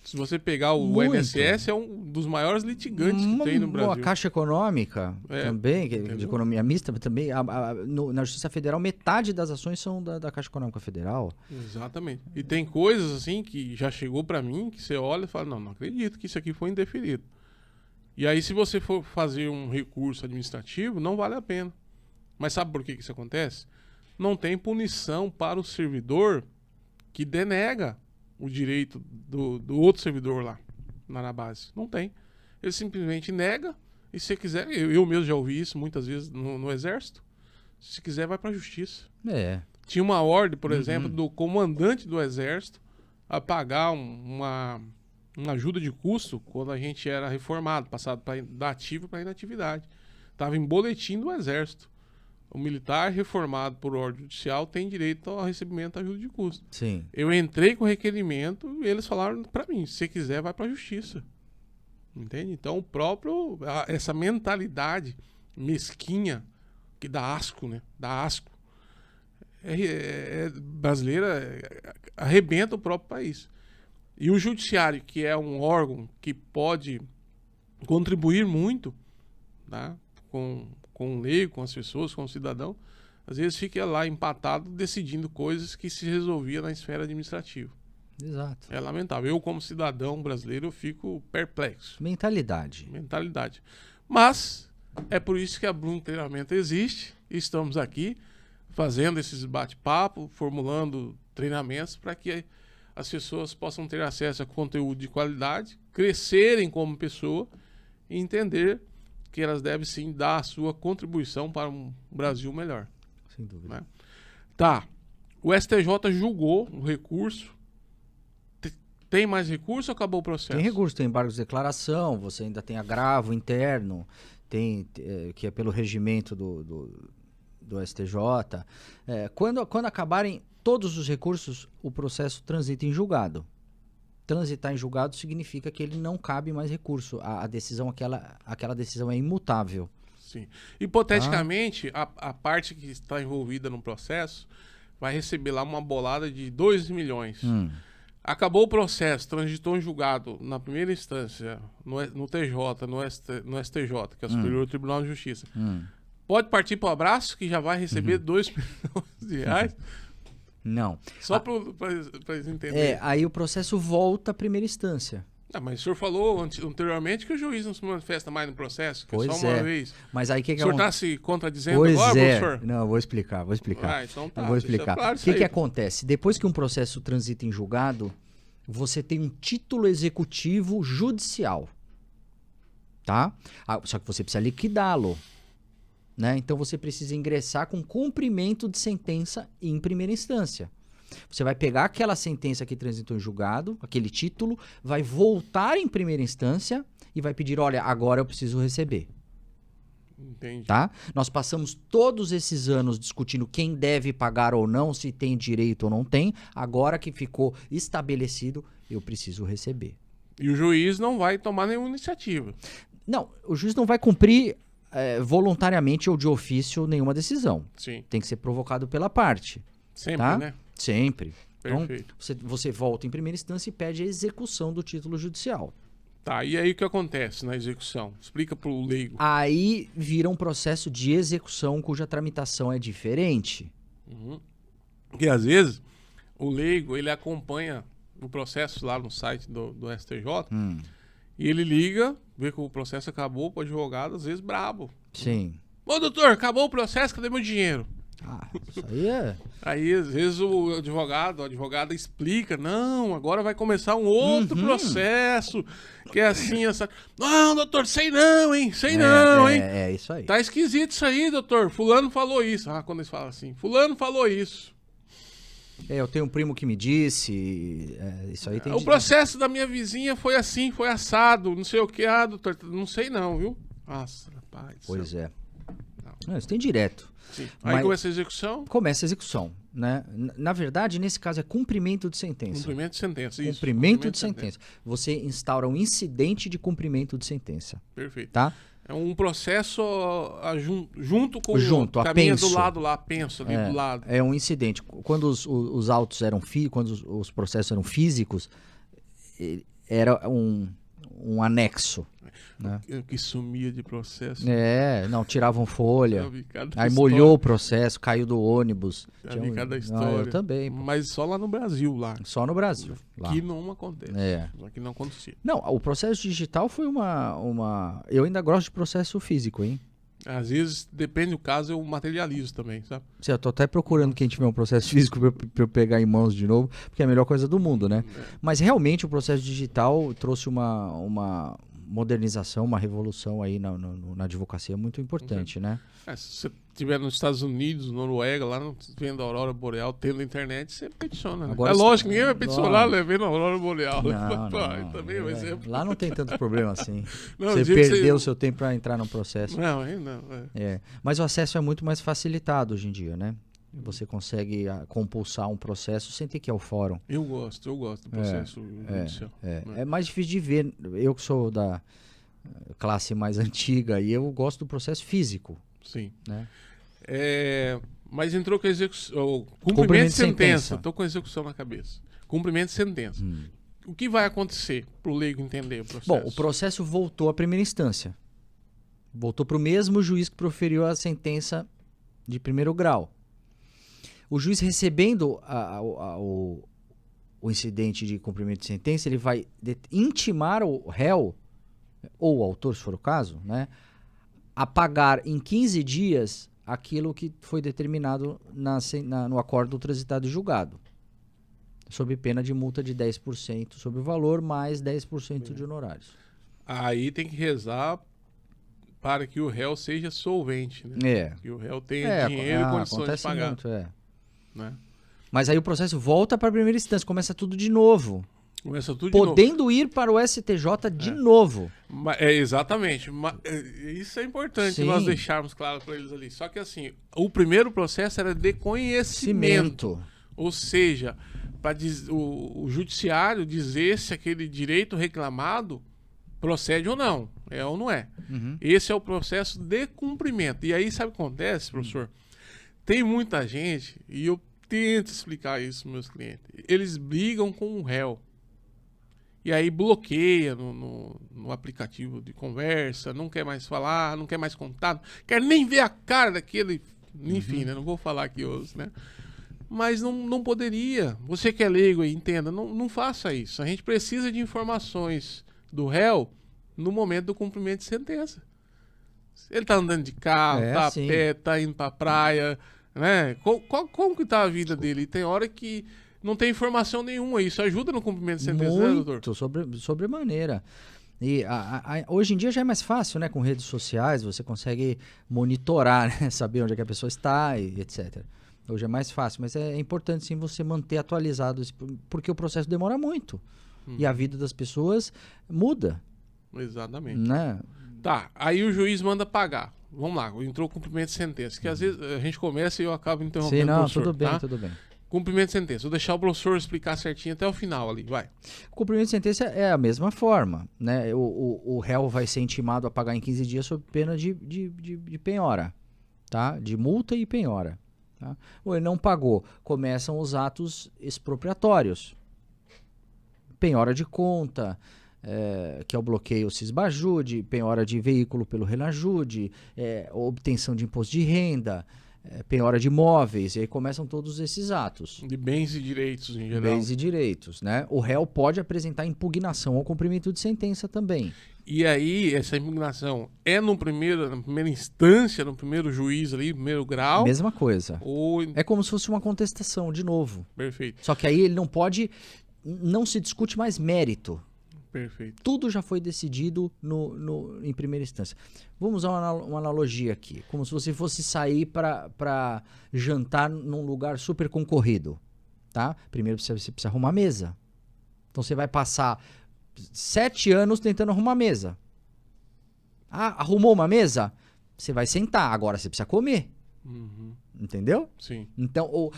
Se você pegar o INSS, é um dos maiores litigantes que tem no Brasil. A Caixa Econômica também, de economia mista, também. Na Justiça Federal, metade das ações são da Caixa Econômica Federal. Exatamente. E tem coisas assim que já chegou para mim, que você olha e fala: não acredito que isso aqui foi indeferido. E aí, se você for fazer um recurso administrativo, não vale a pena. Mas sabe por que isso acontece? Não tem punição para o servidor que denega o direito do outro servidor lá na base. Não tem. Ele simplesmente nega, e se você quiser, eu mesmo já ouvi isso muitas vezes no Exército. Se quiser, vai para a justiça. Tinha uma ordem, por exemplo, do comandante do Exército a pagar uma ajuda de custo quando a gente era reformado, passado da ativa para inatividade. Estava em boletim do Exército. O militar reformado por ordem judicial tem direito ao recebimento da ajuda de custo. Sim. Eu entrei com o requerimento e eles falaram para mim, se você quiser, vai para a justiça. Entende? Então, essa mentalidade mesquinha que dá asco, né? Dá asco. Brasileira arrebenta o próprio país. E o judiciário, que é um órgão que pode contribuir muito, tá? com o leigo, com as pessoas, com o cidadão, às vezes fica lá empatado decidindo coisas que se resolvia na esfera administrativa. Exato. É lamentável. Eu, como cidadão brasileiro, eu fico perplexo. Mentalidade. Mas é por isso que a Bloom Treinamento existe. Estamos aqui fazendo esses bate-papo, formulando treinamentos para que as pessoas possam ter acesso a conteúdo de qualidade, crescerem como pessoa e entender que elas devem sim dar a sua contribuição para um Brasil melhor. Sem dúvida. Né? Tá. O STJ julgou o recurso. Tem mais recurso ou acabou o processo? Tem recurso, tem embargo de declaração, você ainda tem agravo interno, que é pelo regimento do STJ. Quando acabarem todos os recursos, o processo transita em julgado. Transitar em julgado significa que ele não cabe mais recurso. A decisão, aquela decisão é imutável. Sim. Hipoteticamente, a parte que está envolvida no processo vai receber lá uma bolada de 2 milhões. Acabou o processo, transitou em julgado na primeira instância, no TJ, no STJ, que é o Superior Tribunal de Justiça. Pode partir para o abraço, que já vai receber 2 milhões de reais? Não. Só para eles entenderem. Aí o processo volta à primeira instância. Mas o senhor falou anteriormente que o juiz não se manifesta mais no processo, que pois é só uma vez. Mas aí o que o senhor está se contradizendo pois agora, professor? Não, eu vou explicar. Então tá, eu vou explicar. Claro, o que acontece? Depois que um processo transita em julgado, você tem um título executivo judicial. Tá? Só que você precisa liquidá-lo. Né? Então você precisa ingressar com cumprimento de sentença em primeira instância. Você vai pegar aquela sentença que transitou em julgado, aquele título, vai voltar em primeira instância e vai pedir, olha, agora eu preciso receber. Entendi. Tá? Nós passamos todos esses anos discutindo quem deve pagar ou não, se tem direito ou não tem. Agora que ficou estabelecido, eu preciso receber. E o juiz não vai tomar nenhuma iniciativa. Não, o juiz não vai cumprir voluntariamente ou de ofício nenhuma decisão. Sim. Tem que ser provocado pela parte. Sempre, tá? né? Sempre. Perfeito. Então, você volta em primeira instância e pede a execução do título judicial. Tá, e aí o que acontece na execução? Explica para o leigo. Aí vira um processo de execução cuja tramitação é diferente. Porque às vezes o leigo, ele acompanha o processo lá no site do STJ e ele liga, vê que o processo acabou para o advogado, às vezes brabo. Sim. Ô doutor, acabou o processo, cadê meu dinheiro? Isso aí é... Aí, às vezes, a advogada explica, não, agora vai começar um outro processo, que é assim, essa... Não, doutor, sei não, hein? É isso aí. Tá esquisito isso aí, doutor. Fulano falou isso. Quando eles falam assim, fulano falou isso. Eu tenho um primo que me disse, isso aí tem... O processo da minha vizinha foi assim, foi assado, não sei o que. Doutor, não sei não, viu? Nossa, rapaz. Pois é. Não, isso tem direto. Sim. Aí começa a execução? Começa a execução, né? Na verdade, nesse caso é cumprimento de sentença. Cumprimento de sentença, isso. Cumprimento de sentença. Você instaura um incidente de cumprimento de sentença. Perfeito. Tá? É um processo junto com o caminha do lado lá, penso ali do lado. É um incidente. Quando os autos eram quando os processos eram físicos, era um anexo. Né? Que sumia de processo. Não, tiravam folha. Aí história. Molhou o processo, caiu do ônibus. Já vi cada história. Eu também. Pô. Mas só lá no Brasil, lá. Só no Brasil. Aqui não acontece. Aqui não acontecia. Não, o processo digital foi uma... Eu ainda gosto de processo físico, hein? Às vezes, depende do caso, eu materializo também, sabe? Eu tô até procurando quem tiver um processo físico pra eu pegar em mãos de novo, porque é a melhor coisa do mundo, né? Mas realmente o processo digital trouxe uma modernização, uma revolução aí na advocacia muito importante, né? Se você estiver nos Estados Unidos, Noruega, lá vendo a Aurora Boreal, tendo internet, você peticiona. Né? Agora, lógico, ninguém vai peticionar vendo a Aurora Boreal. Não, também é um exemplo. Lá não tem tanto problema assim. Não, você perdeu o seu tempo para entrar num processo. Não, aí não. Mas o acesso é muito mais facilitado hoje em dia, né? Você consegue compulsar um processo sem ter que ir ao fórum. Eu gosto do processo judicial. É mais difícil de ver. Eu que sou da classe mais antiga e eu gosto do processo físico. Sim. Né? Mas entrou com a execução. Cumprimento de sentença. Estou com a execução na cabeça. Cumprimento de sentença. O que vai acontecer para o leigo entender o processo? Bom, o processo voltou à primeira instância. Voltou para o mesmo juiz que proferiu a sentença de primeiro grau. O juiz recebendo o incidente de cumprimento de sentença, ele vai intimar o réu, ou o autor, se for o caso, né, a pagar em 15 dias aquilo que foi determinado no acordo transitado e julgado, sob pena de multa de 10% sobre o valor, mais 10% de honorários. Aí tem que rezar para que o réu seja solvente, né? Que o réu tenha dinheiro e condições de pagar. Muito, né? Mas aí o processo volta para a primeira instância, começa tudo de novo. Começa tudo podendo ir para o STJ de novo. Exatamente. Isso é importante nós deixarmos claro para eles ali. Só que assim, o primeiro processo era de conhecimento. Ou seja, para o judiciário dizer se aquele direito reclamado procede ou não. É ou não é. Esse é o processo de cumprimento. E aí, sabe o que acontece, professor? Tem muita gente, e eu tento explicar isso para meus clientes, eles brigam com o réu. E aí bloqueia no aplicativo de conversa, não quer mais falar, não quer mais contar, quer nem ver a cara daquele... Enfim, né? Não vou falar aqui hoje, né? Mas não poderia. Você que é leigo aí, entenda, não faça isso. A gente precisa de informações do réu no momento do cumprimento de sentença. Ele tá andando de carro, tá a pé, tá indo pra praia, né? Como que tá a vida dele? Tem hora que não tem informação nenhuma. Isso ajuda no cumprimento de sentença, né, doutor? Muito, sobremaneira. E hoje em dia já é mais fácil, né? Com redes sociais, você consegue monitorar, né? Saber onde é que a pessoa está e etc. Hoje é mais fácil, mas é importante sim você manter atualizado, porque o processo demora muito. E a vida das pessoas muda. Exatamente. Né? Tá, aí o juiz manda pagar. Vamos lá, entrou o cumprimento de sentença. Que às vezes a gente começa e eu acabo interrompendo o professor. Tudo bem, tá? tudo bem. Cumprimento de sentença. Vou deixar o professor explicar certinho até o final ali, vai. O cumprimento de sentença é a mesma forma, né? O réu vai ser intimado a pagar em 15 dias sob pena de penhora, tá? De multa e penhora. Tá? Ou ele não pagou, começam os atos expropriatórios. Penhora de conta, que é o bloqueio Cisbajude, penhora de veículo pelo Renajude, obtenção de imposto de renda, penhora de imóveis, e aí começam todos esses atos. De bens e direitos em geral. Bens e direitos, né? O réu pode apresentar impugnação ao cumprimento de sentença também. E aí, essa impugnação é na primeira instância, no primeiro juiz ali, primeiro grau? Mesma coisa. Ou... É como se fosse uma contestação, de novo. Perfeito. Só que aí ele não pode... Não se discute mais mérito. Perfeito. Tudo já foi decidido em primeira instância. Vamos usar uma analogia aqui. Como se você fosse sair para jantar num lugar super concorrido. Tá? Primeiro você precisa arrumar a mesa. Então você vai passar 7 anos tentando arrumar a mesa. Arrumou uma mesa? Você vai sentar. Agora você precisa comer. Entendeu? Sim. Então,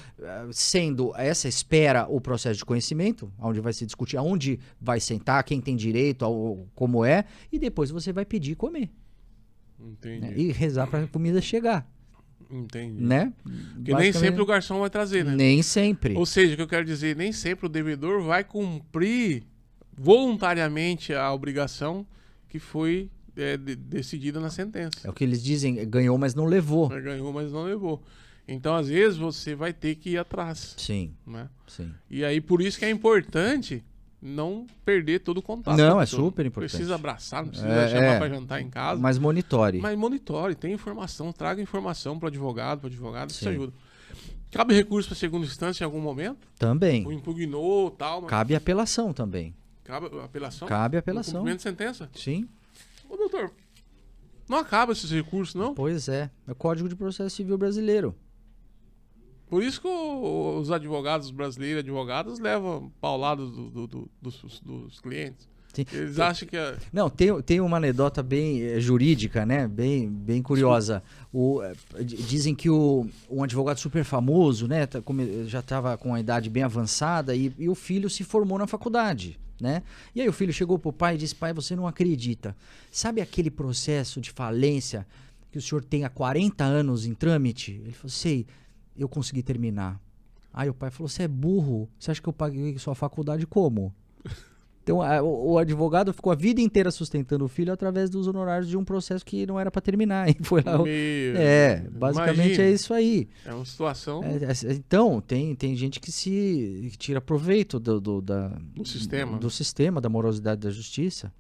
sendo essa espera o processo de conhecimento, onde vai se discutir aonde vai sentar, quem tem direito, como é, e depois você vai pedir comer. Entendi. Né? E rezar para a comida chegar. Entendi. Né? Porque nem sempre o garçom vai trazer, né? Nem sempre. Ou seja, o que eu quero dizer, nem sempre o devedor vai cumprir voluntariamente a obrigação que foi decidida na sentença. É o que eles dizem, ganhou, mas não levou. Ganhou, mas não levou. Então, às vezes, você vai ter que ir atrás. Sim. Né? Sim. E aí, por isso que é importante não perder todo o contato. Não, é super importante. Precisa abraçar, não precisa chamar para jantar em casa. Mas monitore. Mas monitore, tem informação, traga informação para o advogado, isso ajuda. Cabe recurso para segunda instância em algum momento? Também. Ou impugnou, tal. Mas... Cabe apelação também. Cabe apelação? Cabe apelação. Cumprimento de sentença? Sim. Ô, doutor, não acaba esses recursos, não? Pois é. É o Código de Processo Civil brasileiro. Por isso que os advogados brasileiros, advogadas, levam paulado dos clientes. Sim. Eles acham que... Não, tem uma anedota bem jurídica, né? Bem curiosa. Dizem que um advogado super famoso, né? Já estava com a idade bem avançada e o filho se formou na faculdade, né? E aí o filho chegou pro pai e disse: pai, você não acredita. Sabe aquele processo de falência que o senhor tem há 40 anos em trâmite? Ele falou: sei, eu consegui terminar. Aí o pai falou: você é burro, você acha que eu paguei sua faculdade como? Então, o advogado ficou a vida inteira sustentando o filho através dos honorários de um processo que não era para terminar. E foi lá. Basicamente imagina, é isso aí. É uma situação. Então, tem gente que tira proveito do sistema, da morosidade da justiça.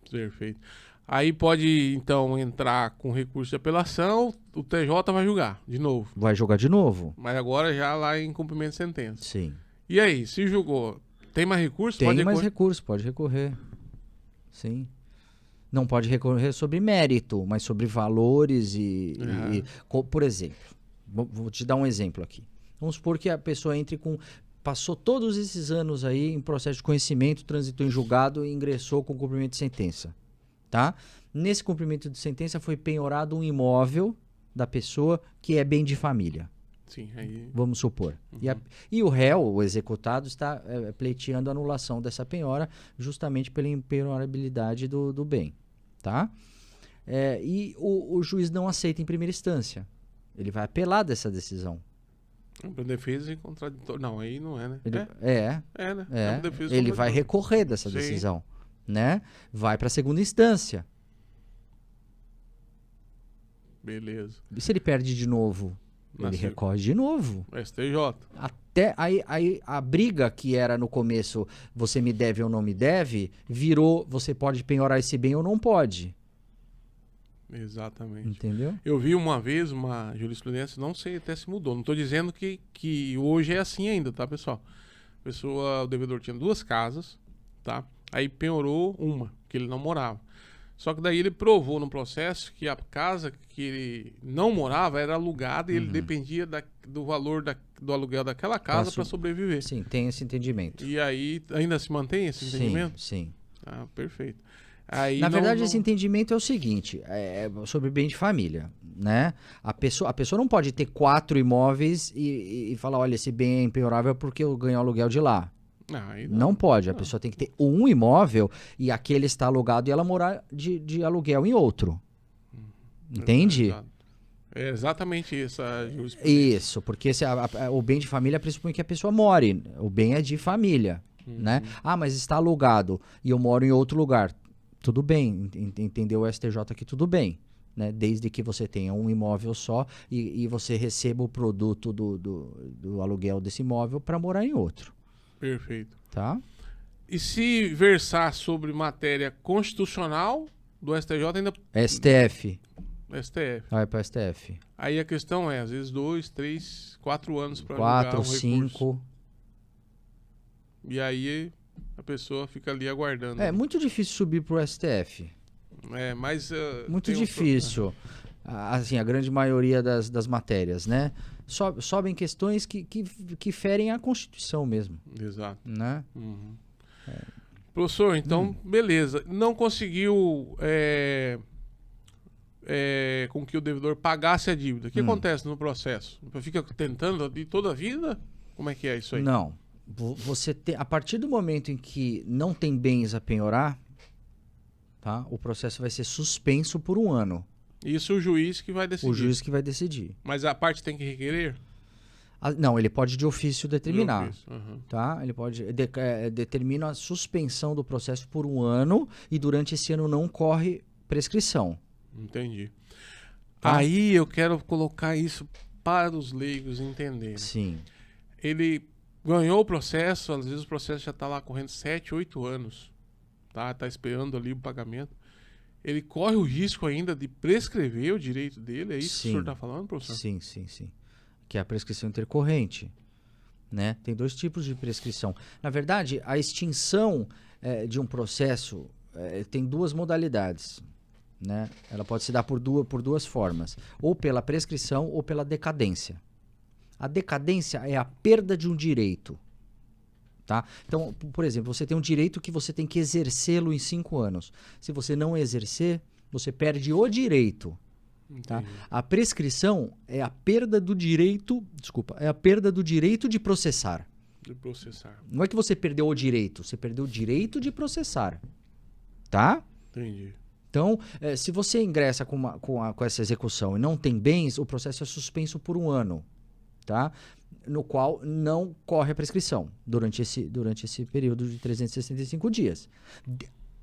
Perfeito. Aí pode, então, entrar com recurso de apelação, o TJ vai julgar de novo. Vai julgar de novo. Mas agora já lá em cumprimento de sentença. Sim. E aí, se julgou, tem mais recurso? Tem mais recurso, pode recorrer. Sim. Não pode recorrer sobre mérito, mas sobre valores por exemplo, vou te dar um exemplo aqui. Vamos supor que a pessoa passou todos esses anos aí em processo de conhecimento, transitou em julgado e ingressou com cumprimento de sentença. Tá? Nesse cumprimento de sentença foi penhorado um imóvel da pessoa que é bem de família. Sim, aí... Vamos supor. E o réu, o executado, está pleiteando a anulação dessa penhora justamente pela impenhorabilidade do bem. Tá? E o juiz não aceita em primeira instância. Ele vai apelar dessa decisão. Para defesa e contraditório. Não, aí não é, né? Né? Ele vai recorrer dessa decisão. Né? Vai para a segunda instância. Beleza. E se ele perde de novo? Ele recorre de novo. STJ. Até aí a briga que era no começo, você me deve ou não me deve, virou, você pode penhorar esse bem ou não pode. Exatamente. Entendeu? Eu vi uma vez uma jurisprudência, não sei até se mudou. Não estou dizendo que hoje é assim ainda, tá, pessoal? O devedor tinha 2 casas, tá? Aí penhorou uma, que ele não morava. Só que daí ele provou no processo que a casa que ele não morava era alugada e ele dependia do valor do aluguel daquela casa para sobreviver. Sim, tem esse entendimento. E aí ainda se mantém esse entendimento? Sim. Ah, perfeito. Aí Na verdade, esse entendimento é o seguinte, é sobre bem de família, né? A pessoa não pode ter 4 imóveis e falar, olha, esse bem é impenhorável porque eu ganho aluguel de lá. Não pode, a pessoa tem que ter um imóvel e aquele está alugado e ela morar de aluguel em outro. Entende? É exatamente isso. Isso, porque o bem de família pressupõe que a pessoa more, o bem é de família, né? Ah, mas está alugado e eu moro em outro lugar. Tudo bem, entendeu o STJ que tudo bem, né? Desde que você tenha um imóvel só e você receba o produto do aluguel desse imóvel para morar em outro. Perfeito. Tá? E se versar sobre matéria constitucional do STJ ainda... STF. Vai para STF. Aí a questão é, às vezes 2, 3, 4 anos para 4, 5. E aí a pessoa fica ali aguardando. É muito difícil subir pro STF. Mas... muito difícil. Assim, a grande maioria das matérias, né? Sobem questões que ferem a Constituição mesmo. Exato. Né? Professor, então, beleza. Não conseguiu com que o devedor pagasse a dívida. O que acontece no processo? Fica tentando de toda a vida? Como é que é isso aí? Não. A partir do momento em que não tem bens a penhorar, tá? O processo vai ser suspenso por 1 ano. Isso o juiz que vai decidir. O juiz que vai decidir. Mas a parte tem que requerer? Não, ele pode de ofício determinar. De ofício, tá? Ele pode determina a suspensão do processo por 1 ano e durante esse ano não corre prescrição. Entendi. Tá? Aí eu quero colocar isso para os leigos entenderem. Sim. Ele ganhou o processo, às vezes o processo já está lá correndo 7, 8 anos. Tá esperando ali o pagamento. Ele corre o risco ainda de prescrever o direito dele? É isso que o senhor está falando, professor? Sim. Que é a prescrição intercorrente. Né? Tem 2 tipos de prescrição. Na verdade, a extinção de um processo tem duas modalidades, né? Ela pode se dar por duas formas, ou pela prescrição ou pela decadência. A decadência é a perda de um direito. Tá? Então, por exemplo, você tem um direito que você tem que exercê-lo em 5 anos. Se você não exercer, você perde o direito. Tá? A prescrição é a perda do direito, de processar. De processar. Não é que você perdeu o direito, você perdeu o direito de processar. Tá? Entendi. Então, se você ingressa com essa execução e não tem bens, o processo é suspenso por 1 ano. Tá? No qual não corre a prescrição durante esse período de 365 dias.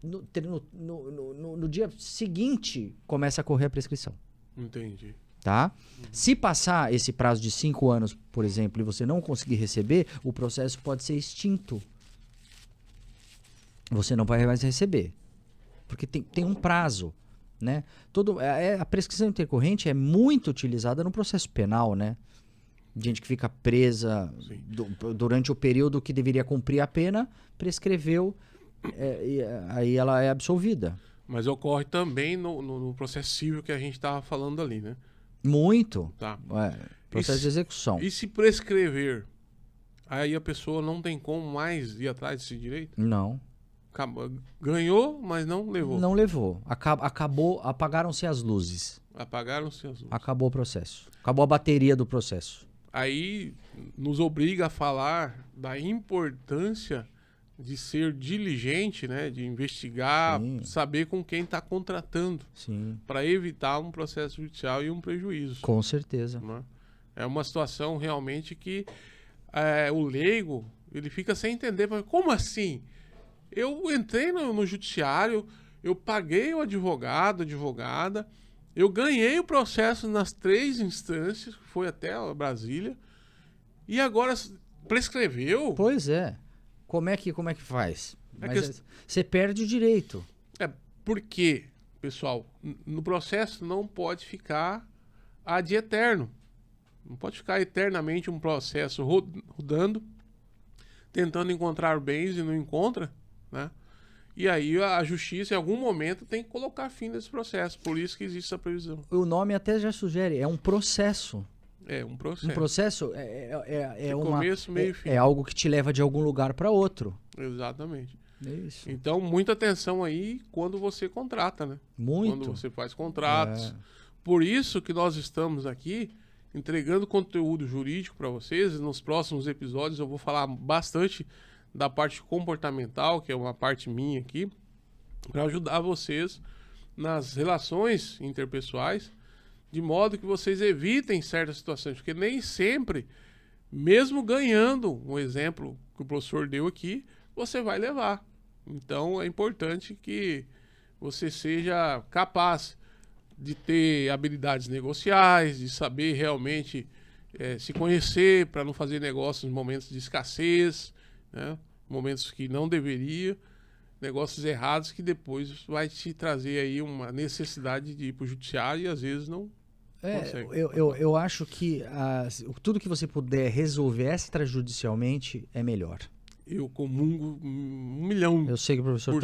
No dia seguinte, começa a correr a prescrição. Entendi. Tá? Se passar esse prazo de 5 anos, por exemplo, e você não conseguir receber, o processo pode ser extinto. Você não vai mais receber. Porque tem um prazo. Né? A prescrição intercorrente é muito utilizada no processo penal, né? Gente que fica presa durante o período que deveria cumprir a pena, prescreveu, e aí ela é absolvida. Mas ocorre também no processo civil que a gente estava falando ali, né? Muito. Tá. Processo de execução. E se prescrever, aí a pessoa não tem como mais ir atrás desse direito? Não. Ganhou, mas não levou. Não levou. Acabou, apagaram-se as luzes. Apagaram-se as luzes. Acabou o processo. Acabou a bateria do processo. Aí nos obriga a falar da importância de ser diligente, né? De investigar, Sim. saber com quem está contratando, para evitar um processo judicial e um prejuízo. Com certeza. Né? É uma situação realmente que o leigo ele fica sem entender. Como assim? Eu entrei no judiciário, eu paguei o advogado, advogada, eu ganhei o processo nas 3 instâncias, que foi até Brasília, e agora prescreveu? Pois é. Como é que faz? Você perde o direito. Porque, pessoal, no processo não pode ficar ad eterno. Não pode ficar eternamente um processo rodando, tentando encontrar bens e não encontra, né? E aí a justiça, em algum momento, tem que colocar fim nesse processo. Por isso que existe essa previsão. O nome até já sugere, é um processo. É um processo. Um processo começo, meio e fim. É algo que te leva de algum lugar para outro. Exatamente. Isso. Então, muita atenção aí quando você contrata, né? Muito. Quando você faz contratos. Por isso que nós estamos aqui entregando conteúdo jurídico para vocês. E nos próximos episódios eu vou falar bastante da parte comportamental, que é uma parte minha aqui, para ajudar vocês nas relações interpessoais, de modo que vocês evitem certas situações, porque nem sempre, mesmo ganhando um exemplo que o professor deu aqui, você vai levar. Então é importante que você seja capaz de ter habilidades negociais, de saber realmente se conhecer para não fazer negócios em momentos de escassez, né? Momentos que não deveria, negócios errados que depois vai te trazer aí uma necessidade de ir para o judiciário e às vezes não consegue. Eu acho que tudo que você puder resolver extrajudicialmente é melhor. Eu comungo 1 milhão. Eu sei que o professor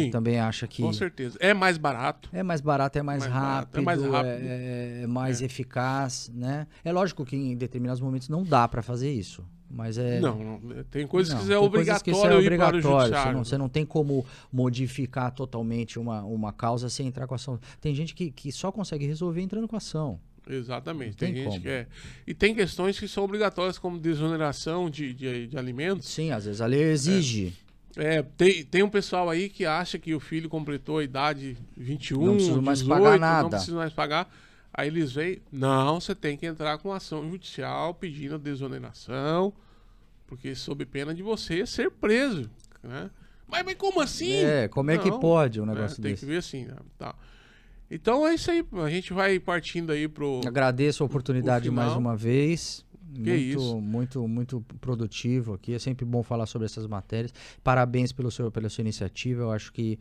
também acha que... Com certeza. É mais barato. É mais barato, é mais rápido, é mais eficaz, né? É lógico que em determinados momentos não dá para fazer isso. Mas não, tem coisas que é obrigatório ir para o judiciário. Você não tem como modificar totalmente uma causa sem entrar com a ação. Tem gente que só consegue resolver entrando com a ação. Exatamente. Tem gente que E tem questões que são obrigatórias, como desoneração de alimentos. Sim, às vezes a lei exige. Tem um pessoal aí que acha que o filho completou a idade 21, não precisa 18, mais pagar nada. Não precisa mais pagar. Aí eles veem, não, você tem que entrar com ação judicial pedindo a desoneração, porque sob pena de você ser preso, né? Mas como assim? Como é que pode um negócio tem desse? Tem que ver assim, né? Tá. Então é isso aí, a gente vai partindo aí pro... Agradeço a oportunidade mais uma vez. Isso. Muito produtivo aqui. É sempre bom falar sobre essas matérias. Parabéns pela sua iniciativa. Eu acho que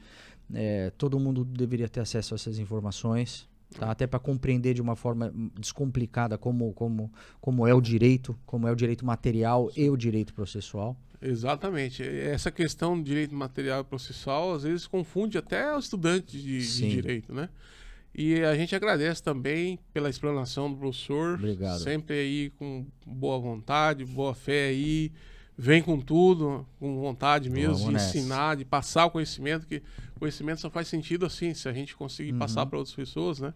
todo mundo deveria ter acesso a essas informações. tá? Até para compreender de uma forma descomplicada como é o direito material e o direito processual. Exatamente. Essa questão do direito material e processual, às vezes, confunde até o estudante de direito, né? E a gente agradece também pela explanação do professor. Obrigado. Sempre aí com boa vontade, boa fé aí. Vem com tudo, com vontade mesmo de ensinar, de passar o conhecimento, que o conhecimento só faz sentido assim, se a gente conseguir passar para outras pessoas, né?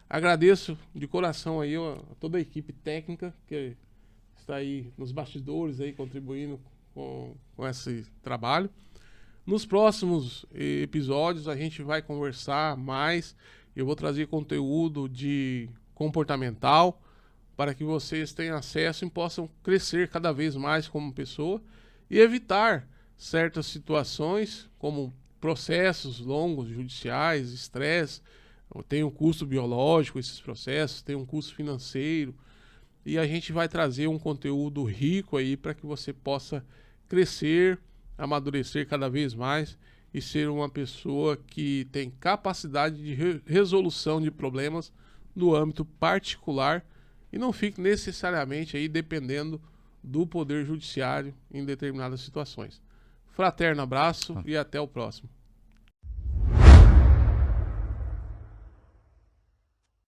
Agradeço de coração aí a toda a equipe técnica que está aí nos bastidores aí contribuindo com esse trabalho. Nos próximos episódios a gente vai conversar mais. Eu vou trazer conteúdo de comportamental para que vocês tenham acesso e possam crescer cada vez mais como pessoa e evitar certas situações como processos longos judiciais, estresse. Tem um custo biológico esses processos, tem um custo financeiro, e a gente vai trazer um conteúdo rico aí para que você possa crescer, amadurecer cada vez mais e ser uma pessoa que tem capacidade de resolução de problemas no âmbito particular e não fique necessariamente aí dependendo do poder judiciário em determinadas situações. Fraterno abraço e até o próximo.